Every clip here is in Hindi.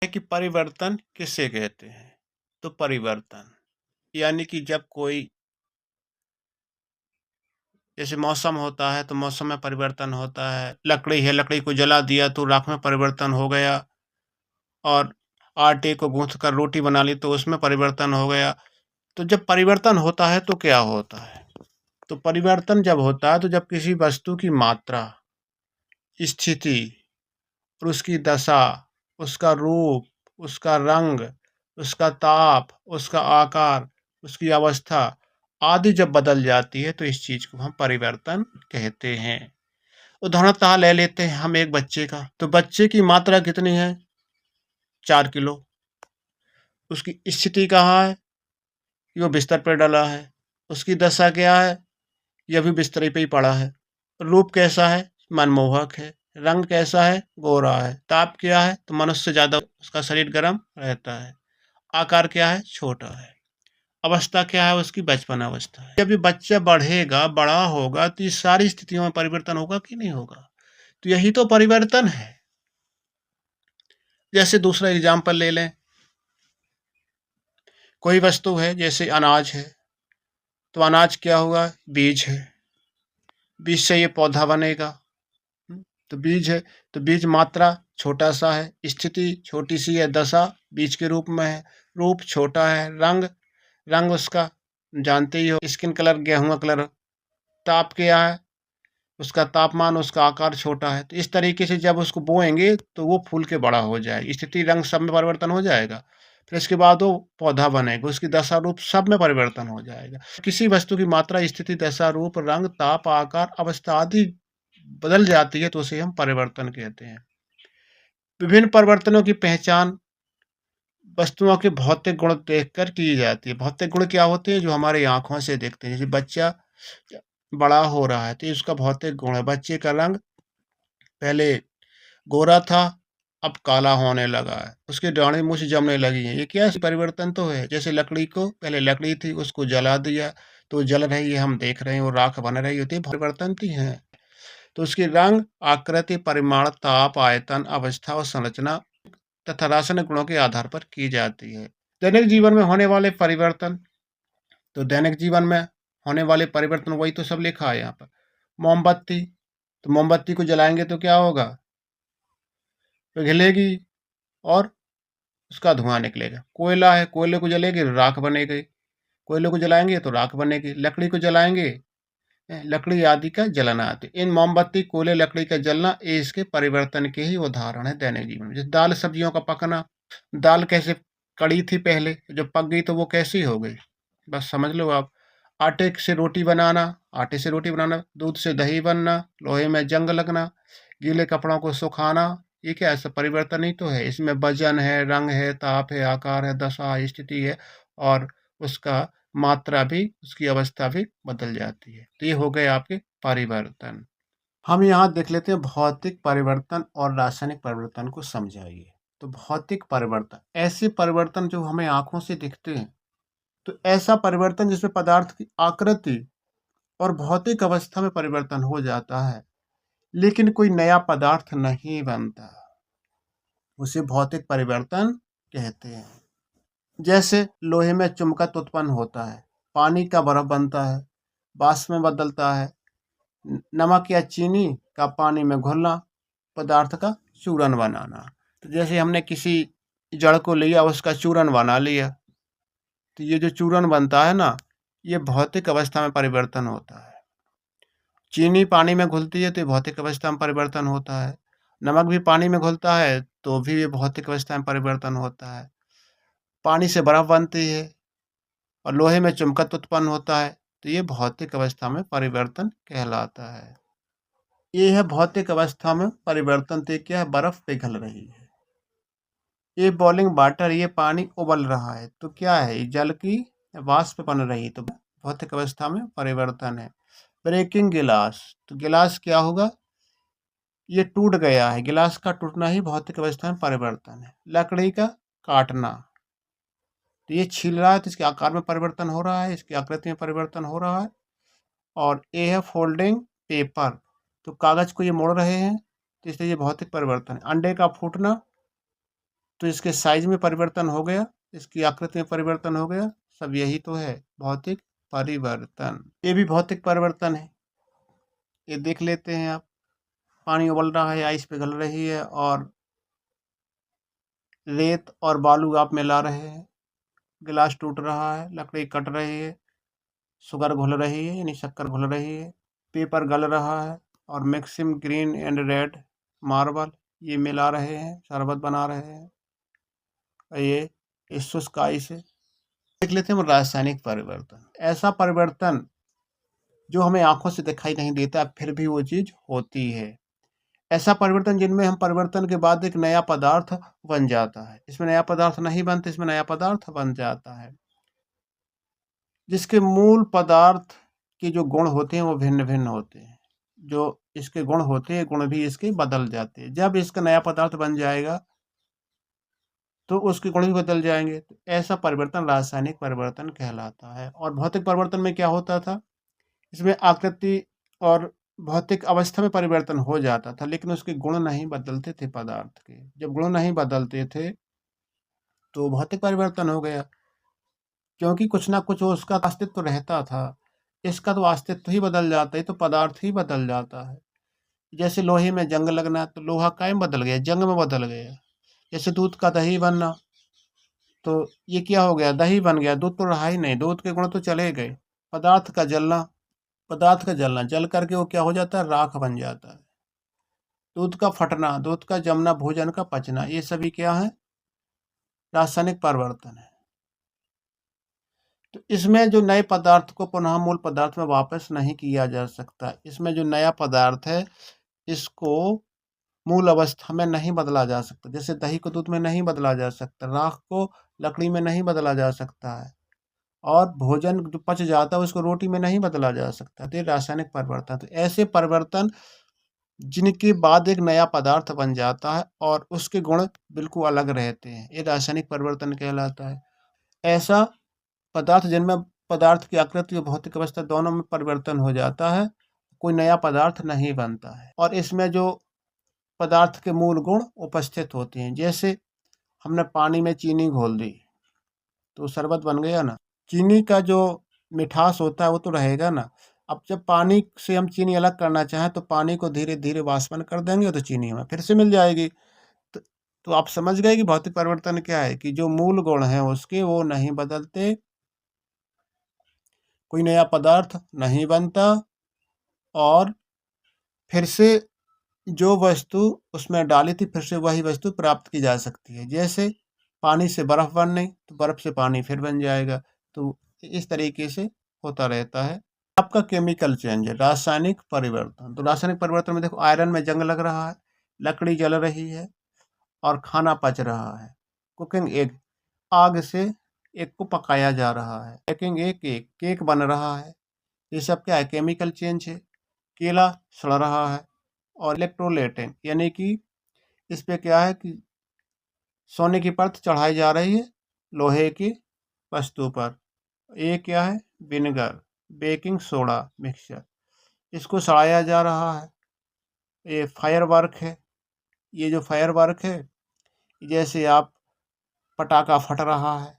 है कि परिवर्तन किसे कहते हैं? तो परिवर्तन यानी कि जब कोई जैसे मौसम होता है तो मौसम में परिवर्तन होता है। लकड़ी है, लकड़ी को जला दिया तो राख में परिवर्तन हो गया और आटे को गूँथ कर रोटी बना ली तो उसमें परिवर्तन हो गया। तो जब परिवर्तन होता है तो क्या होता है? तो परिवर्तन जब होता है तो जब किसी वस्तु की मात्रा, स्थिति और उसकी दशा, उसका रूप, उसका रंग, उसका ताप, उसका आकार, उसकी अवस्था आदि जब बदल जाती है तो इस चीज़ को हम परिवर्तन कहते हैं। उदाहरणतः ले लेते हैं हम एक बच्चे का, तो बच्चे की मात्रा कितनी है? 4 किलो। उसकी स्थिति कहाँ है? कि वो बिस्तर पे डला है। उसकी दशा क्या है? ये भी बिस्तरे पे ही पड़ा है। रूप कैसा है? मनमोहक है। रंग कैसा है? गोरा है। ताप क्या है? तो मनुष्य से ज़्यादा उसका शरीर गर्म रहता है। आकार क्या है? छोटा है। अवस्था क्या है उसकी? बचपन अवस्था है। जब ये बच्चा बढ़ेगा, बड़ा होगा तो ये सारी स्थितियों में परिवर्तन होगा कि नहीं होगा? तो यही तो परिवर्तन है। जैसे दूसरा एग्जाम्पल ले लें, कोई वस्तु है जैसे अनाज है, तो अनाज क्या हुआ? बीज है। बीज से ये पौधा बनेगा। तो बीज है, तो बीज मात्रा छोटा सा है, स्थिति छोटी सी है, दशा बीज के रूप में है, रूप छोटा है, रंग रंग उसका जानते ही हो, स्किन कलर गेहूं कलर। ताप क्या है? उसका तापमान, उसका आकार छोटा है। तो इस तरीके से जब उसको बोएंगे तो वो फूल के बड़ा हो जाएगा, स्थिति रंग सब में परिवर्तन हो जाएगा। फिर इसके बाद वो पौधा बनेगा, उसकी दशा रूप सब में परिवर्तन हो जाएगा। किसी वस्तु की मात्रा, स्थिति, दशा, रूप, रंग, ताप, आकार, अवस्था आदि बदल जाती है तो उसे हम परिवर्तन कहते हैं। विभिन्न परिवर्तनों की पहचान वस्तुओं के भौतिक गुण देखकर की जाती है। भौतिक गुण क्या होते हैं? जो हमारी आँखों से दिखते हैं। जैसे बच्चा बड़ा हो रहा है तो ये उसका भौतिक गुण है। बच्चे का रंग पहले गोरा था, अब काला होने लगा है। उसकी दाढ़ी मूंछ जमने लगी है। ये क्या है? परिवर्तन तो है। जैसे लकड़ी को, पहले लकड़ी थी उसको जला दिया तो जल रही है, हम देख रहे हैं, वो राख बन रही होती है, परिवर्तन ही है। तो उसकी रंग, आकृति, परिमाण, ताप, आयतन, अवस्था और संरचना तथा रासायनिक गुणों के आधार पर की जाती है। दैनिक जीवन में होने वाले परिवर्तन, तो दैनिक जीवन में होने वाले परिवर्तन वही तो सब लिखा है यहाँ पर। मोमबत्ती, तो मोमबत्ती को जलाएंगे तो क्या होगा? पिघलेगी और उसका धुआं निकलेगा। कोयला है, कोयले को जलेगी राख बनेगी। कोयले को जलाएंगे तो राख बनेगी। लकड़ी को जलाएंगे, लकड़ी आदि का जलना आती है। इन मोमबत्ती, कोयले, लकड़ी का जलना ये इसके परिवर्तन के ही उदाहरण है दैनिक जीवन में। जैसे दाल सब्जियों का पकना, दाल कैसे कड़ी थी पहले, जब पक गई तो वो कैसी हो गई? बस समझ लो आप। आटे से रोटी बनाना, आटे से रोटी बनाना, दूध से दही बनना, लोहे में जंग लगना, गीले कपड़ों को सुखाना, ये क्या है? सब परिवर्तन ही तो है। इसमें वजन है, रंग है, ताप है, आकार है, दशा, स्थिति है और उसका मात्रा भी, उसकी अवस्था भी बदल जाती है। तो ये हो गए आपके परिवर्तन। हम यहाँ देख लेते हैं भौतिक परिवर्तन और रासायनिक परिवर्तन को समझाइए। तो भौतिक परिवर्तन, ऐसे परिवर्तन जो हमें आँखों से दिखते हैं। तो ऐसा परिवर्तन जिसमें पदार्थ की आकृति और भौतिक अवस्था में परिवर्तन हो जाता है, लेकिन कोई नया पदार्थ नहीं बनता, उसे भौतिक परिवर्तन कहते हैं। जैसे लोहे में चुंबकत्व उत्पन्न होता है, पानी का बर्फ बनता है, वाष्प में बदलता है, नमक या चीनी का पानी में घुलना, पदार्थ का चूर्ण बनाना। तो जैसे हमने किसी जड़ को लिया, उसका चूर्ण बना लिया, तो ये जो चूर्ण बनता है ना, ये भौतिक अवस्था में परिवर्तन होता है। चीनी पानी में घुलती है तो ये भौतिक अवस्था में परिवर्तन होता है। नमक भी पानी में घुलता है तो भी ये भौतिक अवस्था में परिवर्तन होता है। पानी से बर्फ बनती है और लोहे में चुंबकत्व उत्पन्न होता है तो ये भौतिक अवस्था में परिवर्तन कहलाता है। ये है भौतिक अवस्था में परिवर्तन। तो ये क्या है? बर्फ पिघल रही है। ये बॉइलिंग वाटर, ये पानी उबल रहा है तो क्या है? ये जल की वाष्प बन रही, तो भौतिक अवस्था में परिवर्तन है। ब्रेकिंग गिलास, तो गिलास क्या होगा? ये टूट गया है। गिलास का टूटना ही भौतिक अवस्था में परिवर्तन है। लकड़ी का काटना, तो ये छील रहा है तो इसके आकार में परिवर्तन हो रहा है, इसकी आकृति में परिवर्तन हो रहा है। और ये है फोल्डिंग पेपर, तो कागज को ये मोड़ रहे हैं तो इसलिए ये भौतिक परिवर्तन है। अंडे का फूटना, तो इसके साइज में परिवर्तन हो गया, इसकी आकृति में परिवर्तन हो गया, सब यही तो है भौतिक परिवर्तन। ये भी भौतिक परिवर्तन है। ये देख लेते हैं आप, पानी उबल रहा है, आइस पिघल रही है और रेत और बालू आप मिला रहे हैं, गिलास टूट रहा है, लकड़ी कट रही है, शुगर घुल रही है यानी शक्कर घुल रही है, पेपर गल रहा है और mixing green and red marble ये मिला रहे हैं, शरबत बना रहे हैं। ये इस शुष्क आइस से देख लेते हैं हम रासायनिक परिवर्तन। ऐसा परिवर्तन जो हमें आंखों से दिखाई नहीं देता फिर भी वो चीज होती है। ऐसा परिवर्तन जिनमें हम परिवर्तन के बाद एक नया पदार्थ बन जाता है। इसमें नया पदार्थ नहीं बनता, इसमें नया पदार्थ बन जाता है, जिसके मूल पदार्थ के जो गुण होते हैं वो भिन्न भिन्न होते हैं। जो इसके गुण होते हैं, गुण भी इसके बदल जाते हैं। जब इसका नया पदार्थ बन जाएगा तो उसके गुण भी बदल जाएंगे। तो ऐसा परिवर्तन रासायनिक परिवर्तन कहलाता है। और भौतिक परिवर्तन में क्या होता था, इसमें आकृति और भौतिक अवस्था में परिवर्तन हो जाता था, लेकिन उसके गुण नहीं बदलते थे पदार्थ के। जब गुण नहीं बदलते थे तो भौतिक परिवर्तन हो गया, क्योंकि कुछ ना कुछ उसका अस्तित्व रहता था। इसका तो अस्तित्व ही बदल जाता है, तो पदार्थ ही बदल जाता है। जैसे लोहे में जंग लगना, तो लोहा कायम बदल गया, जंग में बदल गया। जैसे दूध का दही बनना, तो ये क्या हो गया, दही बन गया, दूध तो रहा ही नहीं, दूध के गुण तो चले गए। पदार्थ का जलना, पदार्थ का जलना, जल करके वो क्या हो जाता है, राख बन जाता है। दूध का फटना, दूध का जमना, भोजन का पचना, ये सभी क्या है, रासायनिक परिवर्तन है। तो इसमें जो नए पदार्थ को पुनः मूल पदार्थ में वापस नहीं किया जा सकता। इसमें जो नया पदार्थ है इसको मूल अवस्था में नहीं बदला जा सकता। जैसे दही को दूध में नहीं बदला जा सकता, राख को लकड़ी में नहीं बदला जा सकता है, और भोजन जो पच जाता है उसको रोटी में नहीं बदला जा सकता। तो ये रासायनिक परिवर्तन। तो ऐसे परिवर्तन जिनके बाद एक नया पदार्थ बन जाता है और उसके गुण बिल्कुल अलग रहते हैं, ये रासायनिक परिवर्तन कहलाता है। ऐसा पदार्थ जिनमें पदार्थ की आकृति और भौतिक अवस्था दोनों में परिवर्तन हो जाता है, कोई नया पदार्थ नहीं बनता है। और इसमें जो पदार्थ के मूल गुण उपस्थित होते हैं, जैसे हमने पानी में चीनी घोल दी तो शरबत बन गया ना। चीनी का जो मिठास होता है वो तो रहेगा ना। अब जब पानी से हम चीनी अलग करना चाहें तो पानी को धीरे धीरे वाष्पन कर देंगे तो चीनी हमें फिर से मिल जाएगी। तो आप समझ गए कि भौतिक परिवर्तन क्या है, कि जो मूल गुण हैं उसके वो नहीं बदलते, कोई नया पदार्थ नहीं बनता, और फिर से जो वस्तु उसमें डाली थी फिर से वही वस्तु प्राप्त की जा सकती है। जैसे पानी से बर्फ बनने, तो बर्फ से पानी फिर बन जाएगा। तो इस तरीके से होता रहता है। आपका केमिकल चेंज है, रासायनिक परिवर्तन। तो रासायनिक परिवर्तन में देखो, आयरन में जंग लग रहा है, लकड़ी जल रही है और खाना पच रहा है। कुकिंग एग, आग से एग को पकाया जा रहा है। बेकिंग एग, केक बन रहा है। ये सब क्या है, केमिकल चेंज है। केला सड़ रहा है। और इलेक्ट्रोलेटिंग यानी कि इस पे क्या है कि सोने की परत चढ़ाई जा रही है लोहे की वस्तु पर। ये क्या है, विनेगर, बेकिंग सोडा मिक्सचर, इसको सड़ाया जा रहा है। ये फायर वर्क है। ये जो फायर वर्क है, जैसे आप पटाखा फट रहा है।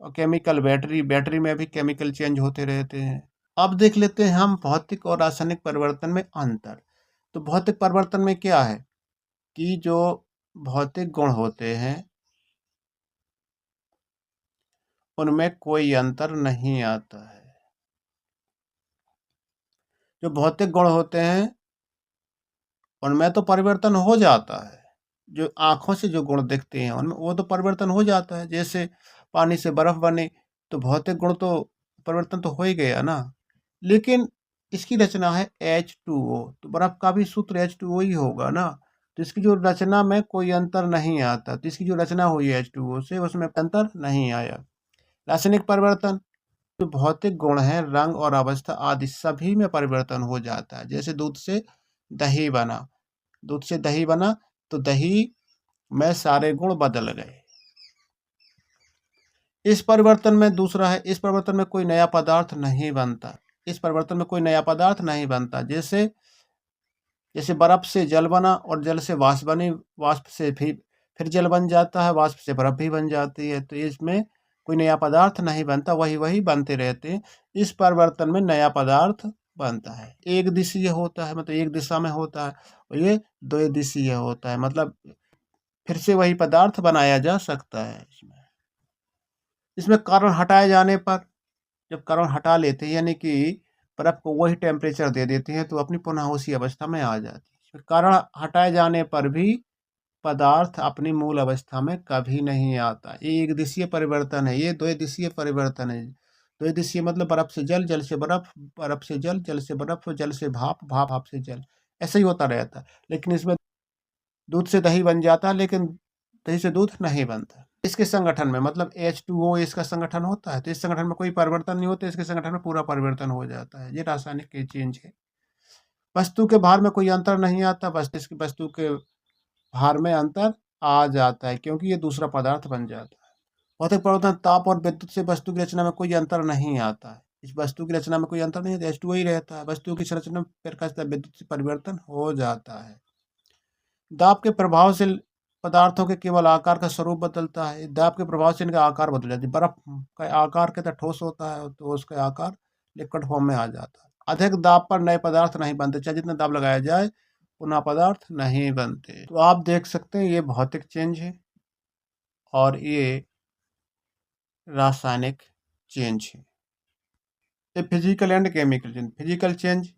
और केमिकल बैटरी, बैटरी में भी केमिकल चेंज होते रहते हैं। अब देख लेते हैं हम भौतिक और रासायनिक परिवर्तन में अंतर। तो भौतिक परिवर्तन में क्या है कि जो भौतिक गुण होते हैं उनमें कोई अंतर नहीं आता है। जो भौतिक गुण होते हैं उनमें तो परिवर्तन हो जाता है। जो आंखों से जो गुण दिखते हैं उनमें वो तो परिवर्तन हो जाता है। जैसे पानी से बर्फ बने तो भौतिक गुण तो परिवर्तन तो हो ही गया ना। लेकिन इसकी रचना है H2O, तो बर्फ का भी सूत्र H2O ही होगा ना। तो इसकी जो रचना में कोई अंतर नहीं आता। तो इसकी जो रचना हुई है H2O से, उसमें अंतर नहीं आया। रासायनिक परिवर्तन, जो भौतिक गुण हैं, रंग और अवस्था आदि सभी में परिवर्तन हो जाता है। जैसे दूध से दही बना, दूध से दही बना तो दही में सारे गुण बदल गए। इस परिवर्तन में दूसरा है, इस परिवर्तन में कोई नया पदार्थ नहीं बनता। इस परिवर्तन में कोई नया पदार्थ नहीं बनता। जैसे जैसे बर्फ से जल बना और जल से वाष्प बनी, वाष्प से भी फिर जल बन जाता है, वाष्प से बर्फ भी बन जाती है। तो इसमें कोई नया पदार्थ नहीं बनता, वही बनते रहते हैं। इस परिवर्तन में नया पदार्थ बनता है। एक दिशीय होता है, मतलब एक दिशा में होता है, और ये द्विदिशीय होता है, मतलब फिर से वही पदार्थ बनाया जा सकता है। इसमें कारण हटाए जाने पर, जब कारण हटा लेते हैं यानी कि बर्फ को वही टेम्परेचर दे देते हैं, तो अपनी पुनः उसी अवस्था में आ जाती है। कारण हटाए जाने पर भी पदार्थ अपनी मूल अवस्था में कभी नहीं आता। ये एक दिशीय परिवर्तन है, ये द्विदिशीय परिवर्तन है। द्विदिशीय मतलब बर्फ से जल, जल से बर्फ, बर्फ से जल, जल से बर्फ, जल से भाप, भाप भाप से जल, ऐसे ही होता रहता है। लेकिन इसमें दूध से दही बन जाता है, लेकिन दही से दूध नहीं बनता। इसके संगठन में मतलब H2O इसका संगठन होता है, तो इस संगठन में कोई परिवर्तन नहीं होता, इसके संगठन में पूरा परिवर्तन हो जाता है। ये रासायनिक चेंज है। वस्तु के भार में कोई अंतर नहीं आता, बस इसकी वस्तु के भार में अंतर आ जाता है, क्योंकि ये दूसरा पदार्थ बन जाता है। भौतिक परिवर्तन, ताप और विद्युत से वस्तु की रचना में कोई अंतर नहीं आता है। इस वस्तु की रचना में कोई अंतर नहीं है, H2O ही रहता है। वस्तु की संरचना में प्रकाश तथा विद्युत से परिवर्तन हो जाता है। दाब के प्रभाव से पदार्थों के केवल आकार का स्वरूप बदलता है। दाब के प्रभाव से इनका आकार बदल जाता है। बर्फ का आकार कितना ठोस होता है, तो उसका आकार लिक्विड फॉर्म में आ जाता है। अधिक दाब पर नए पदार्थ नहीं बनते, चाहे जितना दाब लगाया जाए पुनः पदार्थ नहीं बनते। तो आप देख सकते हैं ये भौतिक चेंज है और ये रासायनिक चेंज है। ये physical and chemical change. Physical change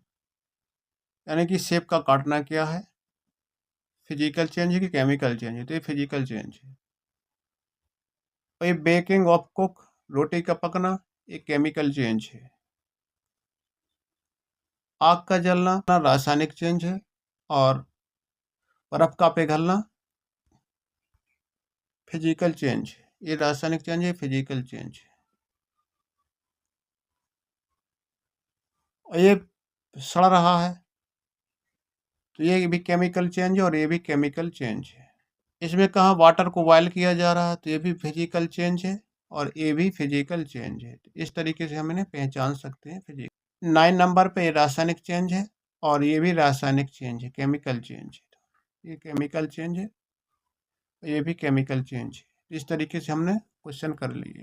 यानी कि शेप का काटना क्या है, फिजिकल चेंज है कि केमिकल चेंज है, तो ये फिजिकल चेंज है। और ये बेकिंग ऑफ कुक, रोटी का पकना, ये केमिकल चेंज है। आग का जलना रासायनिक चेंज है, और बर्फ का पिघलना फिजिकल चेंज है। ये रासायनिक चेंज है, फिजिकल चेंज है। और ये सड़ रहा है, तो ये भी केमिकल चेंज है, और ये भी केमिकल चेंज है। इसमें कहाँ वाटर को बॉयल किया जा रहा है, तो ये भी फिजिकल चेंज है, और ये भी फिजिकल चेंज है। तो इस तरीके से हम इन्हें पहचान सकते हैं फिजिकल। 9 नंबर पे रासायनिक चेंज है, और ये भी रासायनिक चेंज है, केमिकल चेंज है। ये केमिकल चेंज है, ये भी केमिकल चेंज है। इस तरीके से हमने क्वेश्चन कर लिए।